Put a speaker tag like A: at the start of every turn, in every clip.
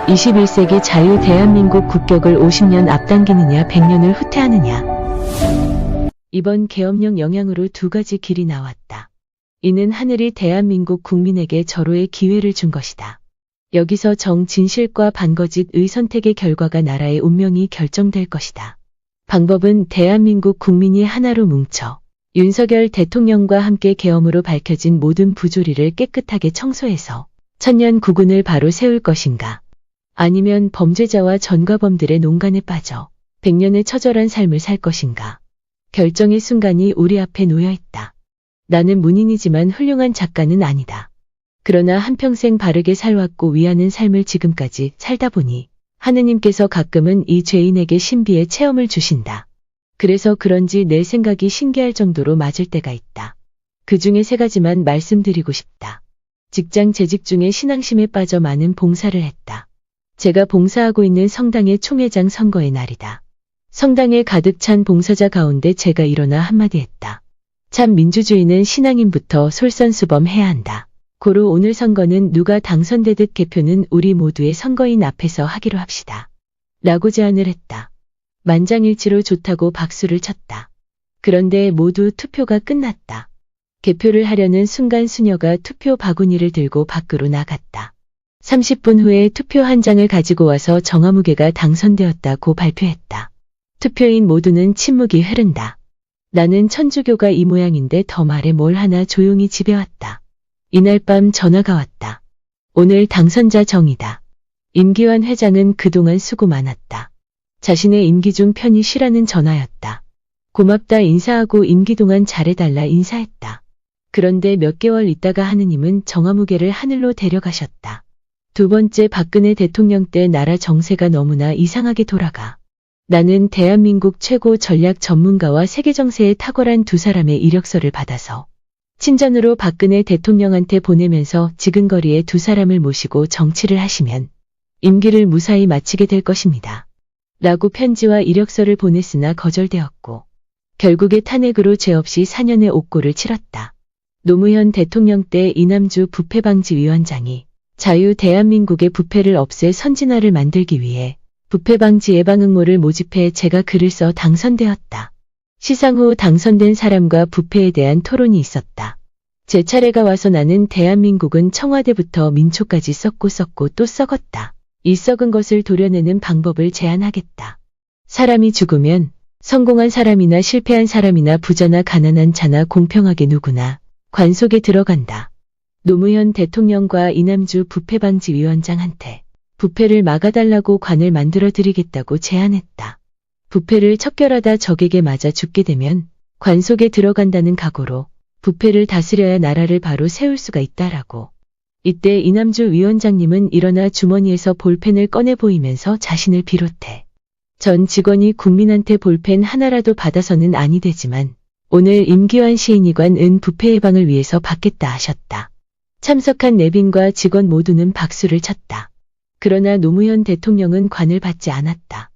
A: 21세기 자유 대한민국 국격을 50년 앞당기느냐 100년을 후퇴하느냐. 이번 계엄령 영향으로 두 가지 길이 나왔다. 이는 하늘이 대한민국 국민에게 절호의 기회를 준 것이다. 여기서 정진실과 반거짓의 선택의 결과가 나라의 운명이 결정될 것이다. 방법은 대한민국 국민이 하나로 뭉쳐 윤석열 대통령과 함께 계엄으로 밝혀진 모든 부조리를 깨끗하게 청소해서 천년 국운을 바로 세울 것인가. 아니면 범죄자와 전과범들의 농간에 빠져 100년의 처절한 삶을 살 것인가. 결정의 순간이 우리 앞에 놓여 있다. 나는 문인이지만 훌륭한 작가는 아니다. 그러나 한평생 바르게 살왔고 위하는 삶을 지금까지 살다 보니 하느님께서 가끔은 이 죄인에게 신비의 체험을 주신다. 그래서 그런지 내 생각이 신기할 정도로 맞을 때가 있다. 그 중에 세 가지만 말씀드리고 싶다. 직장 재직 중에 신앙심에 빠져 많은 봉사를 했다. 제가 봉사하고 있는 성당의 총회장 선거의 날이다. 성당에 가득 찬 봉사자 가운데 제가 일어나 한마디 했다. 참 민주주의는 신앙인부터 솔선수범해야 한다. 고로 오늘 선거는 누가 당선되듯 개표는 우리 모두의 선거인 앞에서 하기로 합시다. 라고 제안을 했다. 만장일치로 좋다고 박수를 쳤다. 그런데 모두 투표가 끝났다. 개표를 하려는 순간 수녀가 투표 바구니를 들고 밖으로 나갔다. 30분 후에 투표 한 장을 가지고 와서 정화무게가 당선되었다고 발표했다. 투표인 모두는 침묵이 흐른다. 나는 천주교가 이 모양인데 더 말해 뭘 하나 조용히 집에 왔다. 이날 밤 전화가 왔다. 오늘 당선자 정이다. 임기환 회장은 그동안 수고 많았다. 자신의 임기 중 편히 쉬라는 전화였다. 고맙다 인사하고 임기 동안 잘해달라 인사했다. 그런데 몇 개월 있다가 하느님은 정화무게를 하늘로 데려가셨다. 두 번째 박근혜 대통령 때 나라 정세가 너무나 이상하게 돌아가. 나는 대한민국 최고 전략 전문가와 세계 정세에 탁월한 두 사람의 이력서를 받아서 친전으로 박근혜 대통령한테 보내면서 지근거리에 두 사람을 모시고 정치를 하시면 임기를 무사히 마치게 될 것입니다. 라고 편지와 이력서를 보냈으나 거절되었고 결국에 탄핵으로 죄 없이 4년의 옥고를 치렀다. 노무현 대통령 때 이남주 부패방지위원장이 자유 대한민국의 부패를 없애 선진화를 만들기 위해 부패방지 예방응모를 모집해 제가 글을 써 당선되었다. 시상 후 당선된 사람과 부패에 대한 토론이 있었다. 제 차례가 와서 나는 대한민국은 청와대부터 민초까지 썩고 또 썩었다. 이 썩은 것을 도려내는 방법을 제안하겠다. 사람이 죽으면 성공한 사람이나 실패한 사람이나 부자나 가난한 자나 공평하게 누구나 관 속에 들어간다. 노무현 대통령과 이남주 부패방지위원장한테 부패를 막아달라고 관을 만들어 드리겠다고 제안했다. 부패를 척결하다 적에게 맞아 죽게 되면 관 속에 들어간다는 각오로 부패를 다스려야 나라를 바로 세울 수가 있다라고. 이때 이남주 위원장님은 일어나 주머니에서 볼펜을 꺼내 보이면서 자신을 비롯해 전 직원이 국민한테 볼펜 하나라도 받아서는 아니 되지만 오늘 임기환 시인이 관은 부패 예방을 위해서 받겠다 하셨다. 참석한 내빈과 직원 모두는 박수를 쳤다. 그러나 노무현 대통령은 관을 받지 않았다.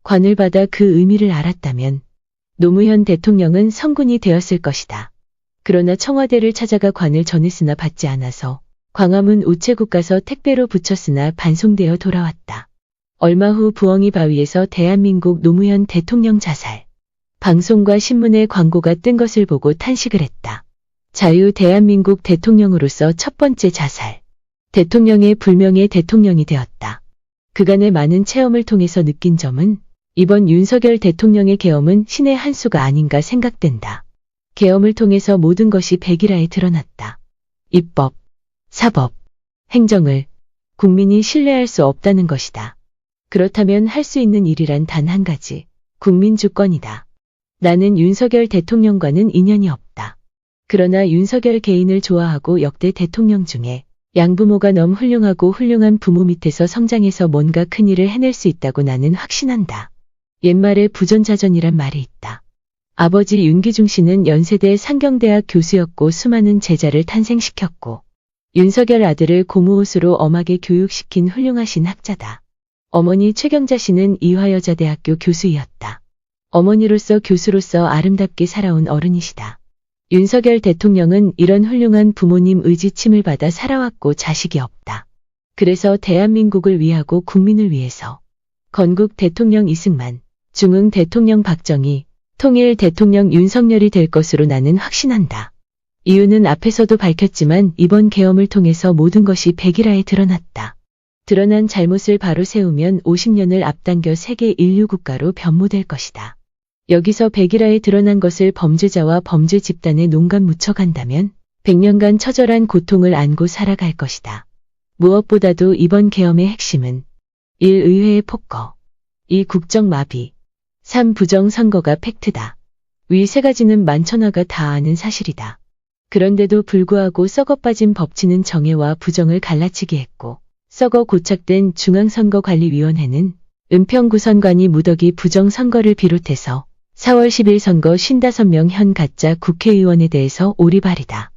A: 관을 받아 그 의미를 알았다면 노무현 대통령은 성군이 되었을 것이다. 그러나 청와대를 찾아가 관을 전했으나 받지 않아서 광화문 우체국 가서 택배로 붙였으나 반송되어 돌아왔다. 얼마 후 부엉이 바위에서 대한민국 노무현 대통령 자살. 방송과 신문에 광고가 뜬 것을 보고 탄식을 했다. 자유 대한민국 대통령으로서 첫 번째 자살. 대통령의 불명예 대통령이 되었다. 그간의 많은 체험을 통해서 느낀 점은 이번 윤석열 대통령의 계엄은 신의 한 수가 아닌가 생각된다. 계엄을 통해서 모든 것이 백일하에 드러났다. 입법, 사법, 행정을 국민이 신뢰할 수 없다는 것이다. 그렇다면 할 수 있는 일이란 단 한 가지, 국민주권이다. 나는 윤석열 대통령과는 인연이 없다. 그러나 윤석열 개인을 좋아하고 역대 대통령 중에 양부모가 너무 훌륭하고 훌륭한 부모 밑에서 성장해서 뭔가 큰일을 해낼 수 있다고 나는 확신한다. 옛말에 부전자전이란 말이 있다. 아버지 윤기중 씨는 연세대 상경대학 교수였고 수많은 제자를 탄생시켰고 윤석열 아들을 고무옷으로 엄하게 교육시킨 훌륭하신 학자다. 어머니 최경자 씨는 이화여자대학교 교수이었다. 어머니로서 교수로서 아름답게 살아온 어른이시다. 윤석열 대통령은 이런 훌륭한 부모님 의지침을 받아 살아왔고 자식이 없다. 그래서 대한민국을 위하고 국민을 위해서 건국 대통령 이승만, 중흥 대통령 박정희, 통일 대통령 윤석열이 될 것으로 나는 확신한다. 이유는 앞에서도 밝혔지만 이번 계엄을 통해서 모든 것이 백일화에 드러났다. 드러난 잘못을 바로 세우면 50년을 앞당겨 세계 인류 국가로 변모될 것이다. 여기서 백일화에 드러난 것을 범죄자와 범죄 집단에 농간 묻혀간다면 100년간 처절한 고통을 안고 살아갈 것이다. 무엇보다도 이번 계엄의 핵심은 1. 의회의 폭거, 2. 국정 마비, 3. 부정선거가 팩트다. 위 세 가지는 만천하가 다 아는 사실이다. 그런데도 불구하고 썩어 빠진 법치는 정의와 부정을 갈라치기 했고 썩어 고착된 중앙선거관리위원회는 은평구선관위 무더기 부정선거를 비롯해서 4월 10일 선거 55명 현 가짜 국회의원에 대해서 오리발이다.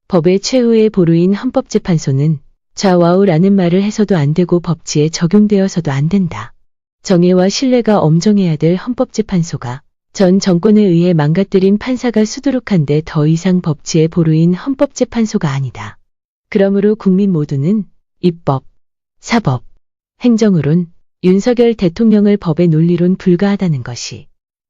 A: 법의 최후의 보루인 헌법재판소는 좌와우라는 말을 해서도 안 되고 법치에 적용되어서도 안 된다. 정의와 신뢰가 엄정해야 될 헌법재판소가 전 정권에 의해 망가뜨린 판사가 수두룩한데 더 이상 법치의 보루인 헌법재판소가 아니다. 그러므로 국민 모두는 입법, 사법, 행정으론 윤석열 대통령을 법의 논리론 불가하다는 것이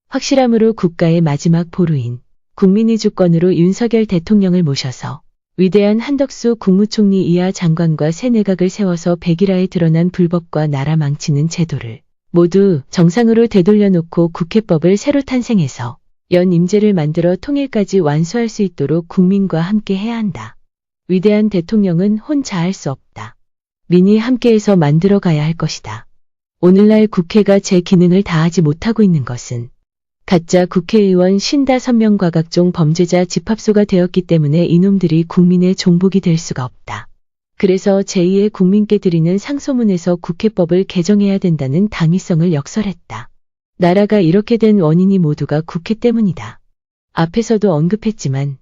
A: 확실하므로 국가의 마지막 보루인 국민의 주권으로 윤석열 대통령을 모셔서 위대한 한덕수 국무총리 이하 장관과 새 내각을 세워서 백일화에 드러난 불법과 나라 망치는 제도를 모두 정상으로 되돌려놓고 국회법을 새로 탄생해서 연임제를 만들어 통일까지 완수할 수 있도록 국민과 함께 해야 한다. 위대한 대통령은 혼자 할 수 없다. 민이 함께해서 만들어가야 할 것이다. 오늘날 국회가 제 기능을 다하지 못하고 있는 것은 가짜 국회의원 55명과 각종 범죄자 집합소가 되었기 때문에 이놈들이 국민의 종복이 될 수가 없다. 그래서 제2의 국민께 드리는 상소문에서 국회법을 개정해야 된다는 당위성을 역설했다. 나라가 이렇게 된 원인이 모두가 국회 때문이다. 앞에서도 언급했지만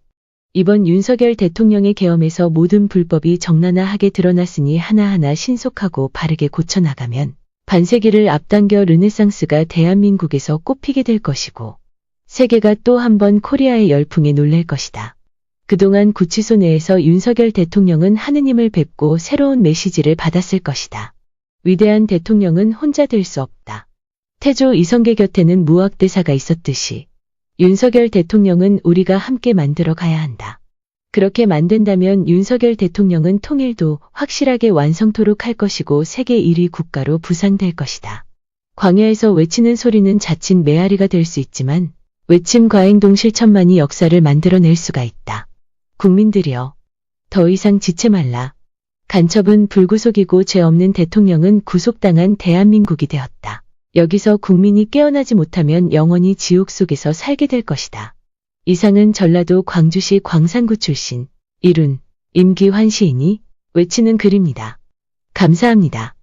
A: 이번 윤석열 대통령의 계엄에서 모든 불법이 적나라하게 드러났으니 하나하나 신속하고 바르게 고쳐나가면 반세기를 앞당겨 르네상스가 대한민국에서 꽃피게 될 것이고 세계가 또 한 번 코리아의 열풍에 놀랄 것이다. 그동안 구치소 내에서 윤석열 대통령은 하느님을 뵙고 새로운 메시지를 받았을 것이다. 위대한 대통령은 혼자 될 수 없다. 태조 이성계 곁에는 무학대사가 있었듯이 윤석열 대통령은 우리가 함께 만들어 가야 한다. 그렇게 만든다면 윤석열 대통령은 통일도 확실하게 완성토록 할 것이고 세계 1위 국가로 부상될 것이다. 광야에서 외치는 소리는 자칫 메아리가 될 수 있지만 외침 과행동 실천만이 역사를 만들어낼 수가 있다. 국민들이여, 더 이상 지체 말라. 간첩은 불구속이고 죄 없는 대통령은 구속당한 대한민국이 되었다. 여기서 국민이 깨어나지 못하면 영원히 지옥 속에서 살게 될 것이다. 이상은 전라도 광주시 광산구 출신 이룬 임기환 시인이 외치는 글입니다. 감사합니다.